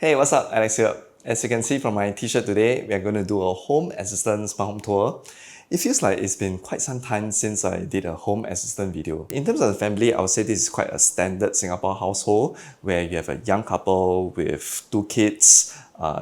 Hey, what's up? Alex here. As you can see from my t-shirt today, we are going to do a home assistant smart home tour. It feels like it's been quite some time since I did a home assistant video. In terms of the family, I would say this is quite a standard Singapore household where you have a young couple with two kids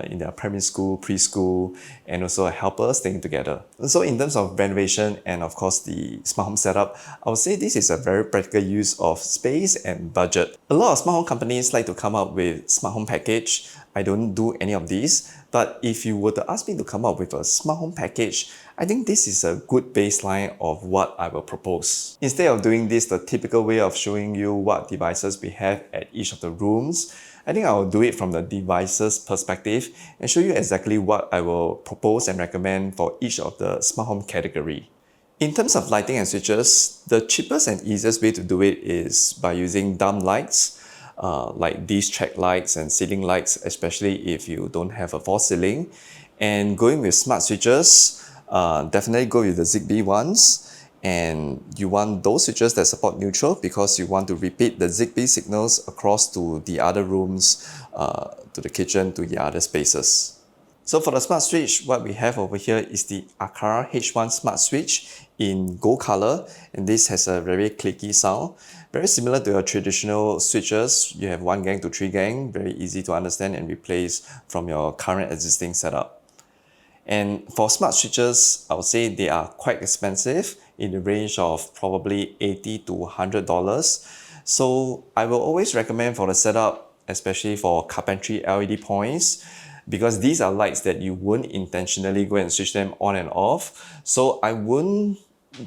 in their primary school, preschool, and also a helper staying together. So in terms of renovation and of course the smart home setup, I would say this is a very practical use of space and budget. A lot of smart home companies like to come up with smart home package. I don't do any of these, but if you were to ask me to come up with a smart home package, I think this is a good baseline of what I will propose. Instead of doing this the typical way of showing you what devices we have at each of the rooms, I think I will do it from the devices perspective and show you exactly what I will propose and recommend for each of the smart home category. In terms of lighting and switches, the cheapest and easiest way to do it is by using dumb lights, like these track lights and ceiling lights, especially if you don't have a false ceiling. And going with smart switches, definitely go with the Zigbee ones. And you want those switches that support neutral because you want to repeat the Zigbee signals across to the other rooms, to the kitchen, to the other spaces. So for the smart switch, what we have over here is the Akara H1 smart switch in gold color, and this has a very clicky sound. Very similar to your traditional switches, you have 1 gang to 3 gang, very easy to understand and replace from your current existing setup. And for smart switches, I would say they are quite expensive in the range of probably $80 to $100. So I will always recommend for the setup, especially for carpentry LED points, because these are lights that you wouldn't intentionally go and switch them on and off. So I wouldn't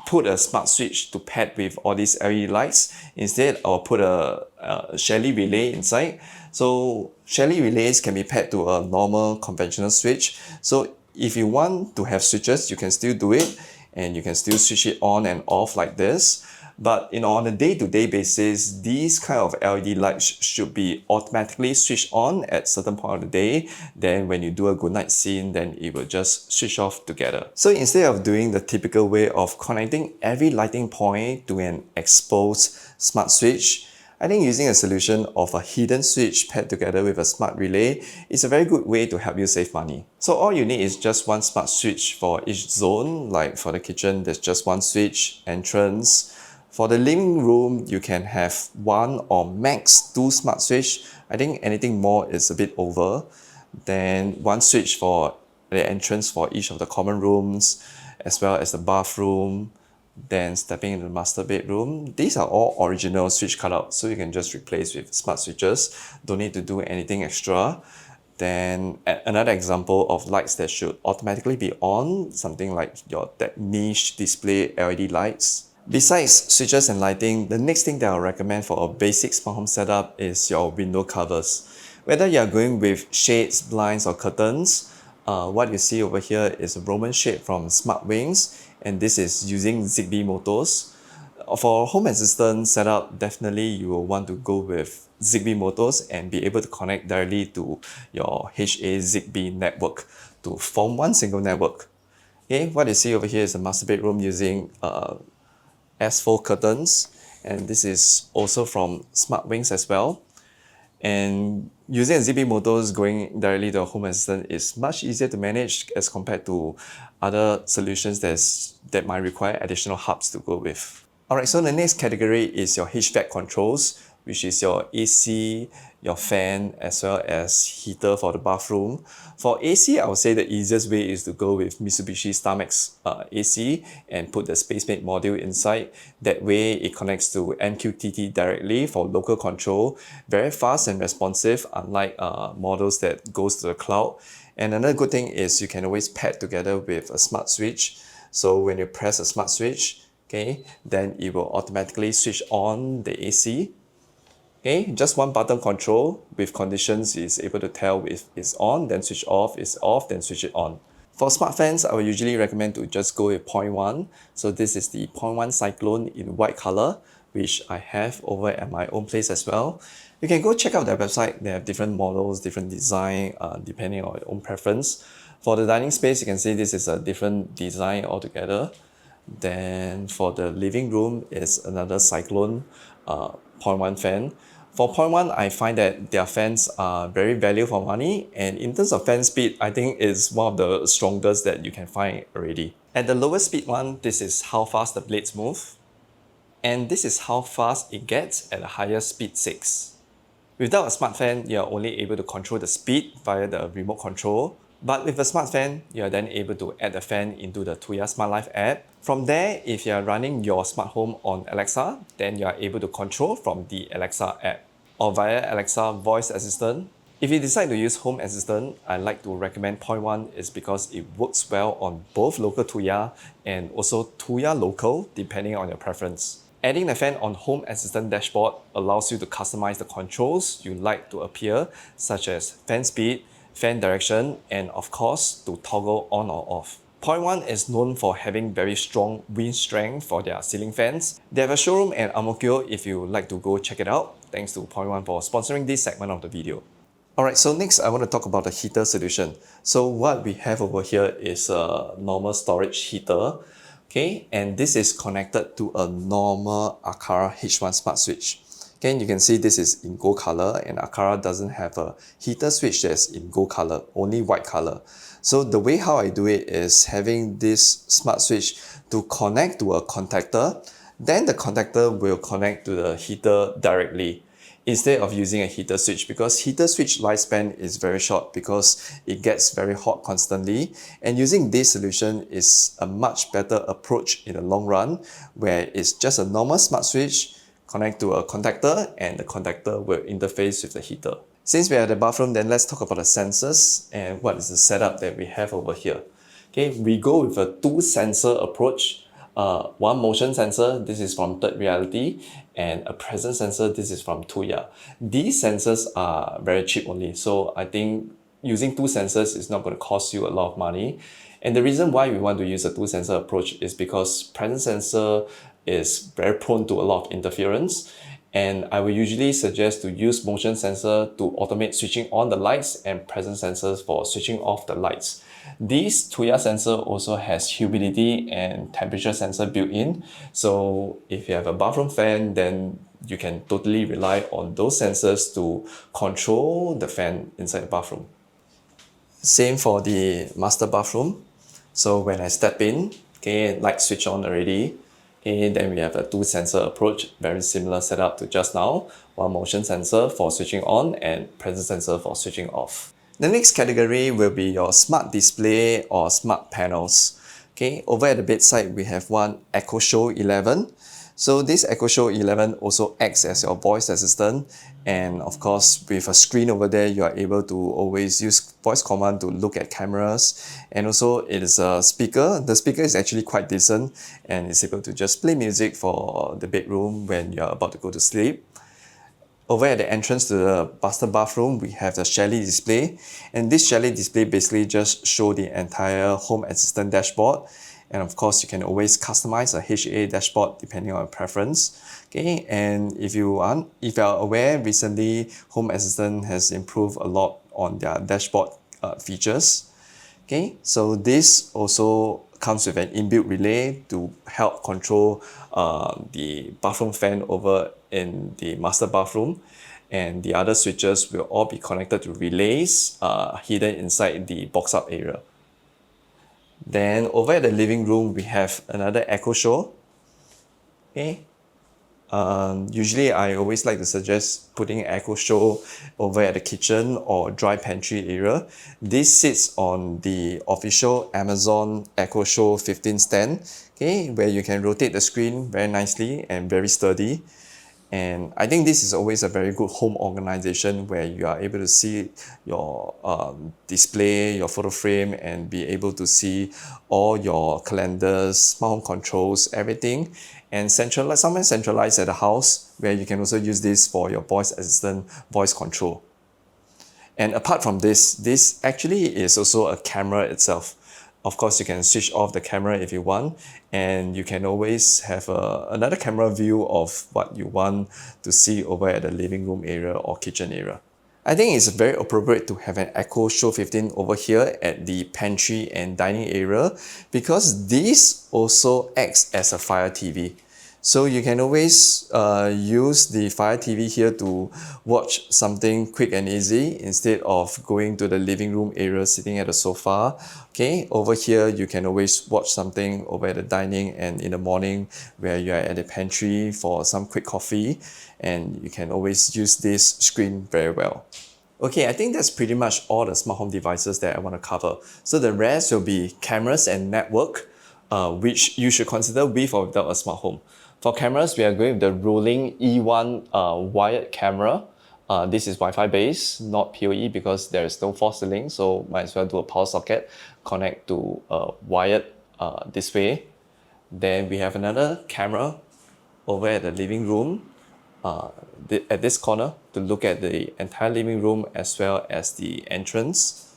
put a smart switch to pad with all these LED lights. Instead, I'll put a Shelly relay inside. So Shelly relays can be paired to a normal conventional switch. So if you want to have switches, you can still do it and you can still switch it on and off like this. But on a day-to-day basis, these kind of LED lights should be automatically switched on at certain point of the day. Then when you do a goodnight scene, then it will just switch off together. So instead of doing the typical way of connecting every lighting point to an exposed smart switch, I think using a solution of a hidden switch paired together with a smart relay is a very good way to help you save money. So all you need is just one smart switch for each zone. Like for the kitchen, there's just one switch, entrance. For the living room, you can have one or max two smart switch. I think anything more is a bit over. Then one switch for the entrance for each of the common rooms, as well as the bathroom. Then stepping into the master bedroom. These are all original switch cutouts, so you can just replace with smart switches. Don't need to do anything extra. Then another example of lights that should automatically be on, something like that niche display LED lights. Besides switches and lighting, the next thing that I'll recommend for a basic smart home setup is your window covers. Whether you're going with shades, blinds, or curtains, what you see over here is a Roman shade from Smart Wings, and this is using Zigbee motors. For home assistant setup, definitely you will want to go with Zigbee motors and be able to connect directly to your HA Zigbee network to form one single network. Okay, what you see over here is a master bedroom using S4 curtains, and this is also from Smart Wings as well. And using a Zigbee motors going directly to a home assistant is much easier to manage as compared to other solutions that might require additional hubs to go with. Alright, so the next category is your HVAC controls, which is your AC, your fan, as well as heater for the bathroom. For AC, I would say the easiest way is to go with Mitsubishi Starmax AC and put the SpaceMate module inside. That way it connects to MQTT directly for local control. Very fast and responsive, unlike models that goes to the cloud. And another good thing is you can always pair together with a smart switch. So when you press a smart switch, okay, then it will automatically switch on the AC. Okay, just one button control with conditions is able to tell if it's on, then switch off, it's off, then switch it on. For smart fans, I would usually recommend to just go with 0.1. So this is the 0.1 Cyclone in white color, which I have over at my own place as well. You can go check out their website. They have different models, different design, depending on your own preference. For the dining space, you can see this is a different design altogether. Then for the living room is another Cyclone 0.1 fan. For point one, I find that their fans are very value for money, and in terms of fan speed, I think it's one of the strongest that you can find already. At the lowest speed one, this is how fast the blades move, and this is how fast it gets at a higher speed 6. Without a smart fan, you are only able to control the speed via the remote control. But with a smart fan, you are then able to add the fan into the Tuya Smart Life app. From there, if you are running your smart home on Alexa, then you are able to control from the Alexa app or via Alexa voice assistant. If you decide to use Home Assistant, I like to recommend point one is because it works well on both local Tuya and also Tuya local depending on your preference. Adding the fan on Home Assistant dashboard allows you to customize the controls you like to appear, such as fan speed, fan direction, and of course, to toggle on or off. Point one is known for having very strong wind strength for their ceiling fans. They have a showroom at Ang Mo Kio if you like to go check it out. Thanks to Point one for sponsoring this segment of the video. Alright, so next I want to talk about the heater solution. So what we have over here is a normal storage heater. Okay, and this is connected to a normal Aqara H1 smart switch. Again, you can see this is in gold color, and Aqara doesn't have a heater switch that's in gold color, only white color. So the way how I do it is having this smart switch to connect to a contactor, then the contactor will connect to the heater directly, instead of using a heater switch, because heater switch lifespan is very short because it gets very hot constantly, and using this solution is a much better approach in the long run, where it's just a normal smart switch, connect to a contactor, and the contactor will interface with the heater. Since we're at the bathroom, then let's talk about the sensors and what is the setup that we have over here. Okay, we go with a 2-sensor approach. One motion sensor, this is from Third Reality, and a presence sensor, this is from Tuya. These sensors are very cheap only, so I think using 2 sensors is not going to cost you a lot of money. And the reason why we want to use a 2-sensor approach is because presence sensor is very prone to a lot of interference, and I will usually suggest to use motion sensor to automate switching on the lights and presence sensors for switching off the lights. This Tuya sensor also has humidity and temperature sensor built in. So if you have a bathroom fan, then you can totally rely on those sensors to control the fan inside the bathroom. Same for the master bathroom. So when I step in, okay, light switch on already. Okay, then we have a 2-sensor approach, very similar setup to just now. One motion sensor for switching on and presence sensor for switching off. The next category will be your smart display or smart panels. Okay, over at the bedside, we have one Echo Show 11. So this Echo Show 11 also acts as your voice assistant, and of course with a screen over there, you are able to always use voice command to look at cameras, and also it is a speaker. The speaker is actually quite decent and it's able to just play music for the bedroom when you're about to go to sleep. Over at the entrance to the master bathroom, we have the Shelly display, and this Shelly display basically just show the entire Home Assistant dashboard. And of course, you can always customize a HVAC dashboard depending on your preference. Okay, and if you are aware, recently Home Assistant has improved a lot on their dashboard features. Okay, so this also comes with an inbuilt relay to help control the bathroom fan over in the master bathroom, and the other switches will all be connected to relays hidden inside the box up area. Then over at the living room, we have another Echo Show. Okay. Usually I always like to suggest putting Echo Show over at the kitchen or dry pantry area. This sits on the official Amazon Echo Show 15 stand, okay, where you can rotate the screen very nicely and very sturdy. And I think this is always a very good home organization where you are able to see your display, your photo frame, and be able to see all your calendars, smart home controls, everything, and somewhere centralized at the house where you can also use this for your voice assistant voice control. And apart from this actually is also a camera itself. Of course, you can switch off the camera if you want, and you can always have another camera view of what you want to see over at the living room area or kitchen area. I think it's very appropriate to have an Echo Show 15 over here at the pantry and dining area, because this also acts as a Fire TV. So you can always use the Fire TV here to watch something quick and easy instead of going to the living room area, sitting at the sofa. Okay, over here you can always watch something over at the dining, and in the morning where you are at the pantry for some quick coffee, and you can always use this screen very well. Okay, I think that's pretty much all the smart home devices that I want to cover. So the rest will be cameras and network, which you should consider with or without a smart home. For cameras, we are going with the Rolling E1 wired camera. This is Wi-Fi based, not PoE, because there is no false link, so might as well do a power socket, connect to a wired display. Then we have another camera over at the living room, at this corner, to look at the entire living room as well as the entrance.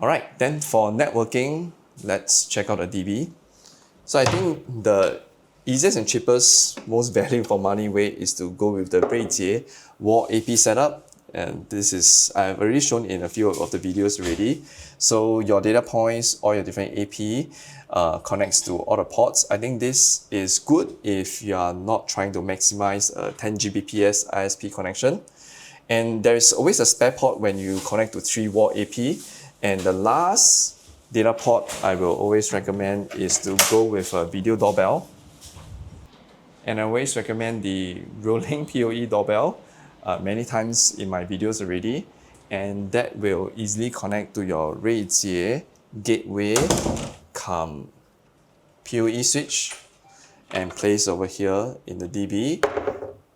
Alright, then for networking, let's check out a DB. So I think the easiest and cheapest, most value for money way is to go with the Ruijie wall AP setup. And this is, I've already shown in a few of the videos already. So your data points, all your different AP connects to all the ports. I think this is good if you are not trying to maximize a 10 Gbps ISP connection. And there is always a spare port when you connect to 3 wall AP. And the last data port I will always recommend is to go with a video doorbell. And I always recommend the rolling PoE doorbell many times in my videos already. And that will easily connect to your Ruijie gateway come PoE switch and place over here in the DB.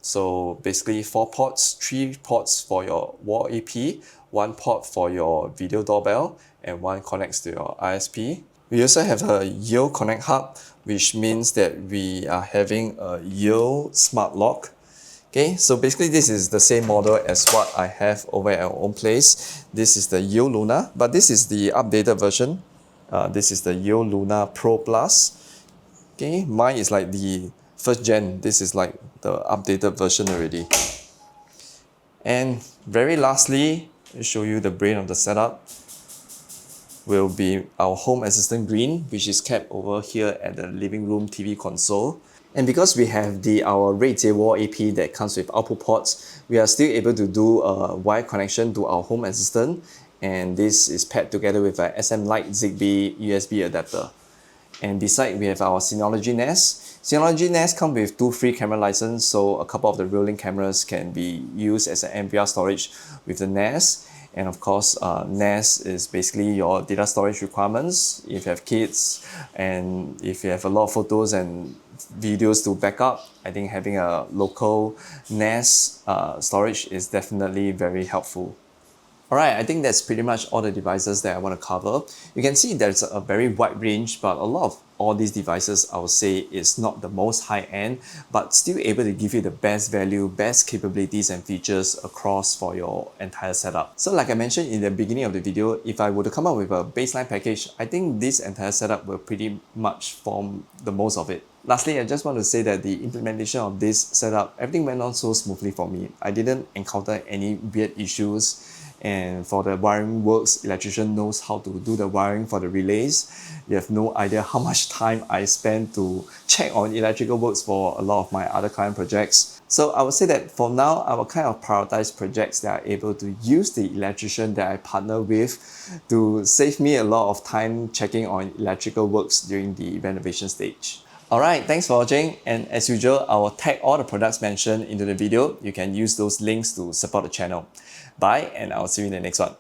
So basically 4 ports, 3 ports for your wall AP, 1 port for your video doorbell, and 1 connects to your ISP. We also have a Yale Connect Hub, which means that we are having a Yale Smart Lock. Okay, so basically this is the same model as what I have over at our own place. This is the Yale Luna, but this is the updated version. This is the Yale Luna Pro Plus. Okay, mine is like the first gen. This is like the updated version already. And very lastly, I'll show you the brain of the setup. Will be our home assistant green, which is kept over here at the living room TV console. And because we have our Ruijie wall AP that comes with output ports, we are still able to do a wire connection to our home assistant, and this is paired together with a SM Lite Zigbee USB adapter. And beside, we have our Synology NAS. Synology NAS comes with 2 free camera licenses, so a couple of the rolling cameras can be used as an NVR storage with the NAS. And of course, NAS is basically your data storage requirements. If you have kids and if you have a lot of photos and videos to back up, I think having a local NAS storage is definitely very helpful. Alright, I think that's pretty much all the devices that I want to cover. You can see there's a very wide range, but a lot of all these devices I would say is not the most high-end, but still able to give you the best value, best capabilities and features across for your entire setup. So like I mentioned in the beginning of the video, if I were to come up with a baseline package, I think this entire setup will pretty much form the most of it. Lastly, I just want to say that the implementation of this setup, everything went on so smoothly for me. I didn't encounter any weird issues. And for the wiring works, electrician knows how to do the wiring for the relays. You have no idea how much time I spend to check on electrical works for a lot of my other client projects. So I would say that for now, I will kind of prioritize projects that are able to use the electrician that I partner with to save me a lot of time checking on electrical works during the renovation stage. Alright, thanks for watching, and as usual, I will tag all the products mentioned into the video. You can use those links to support the channel. Bye, and I'll see you in the next one.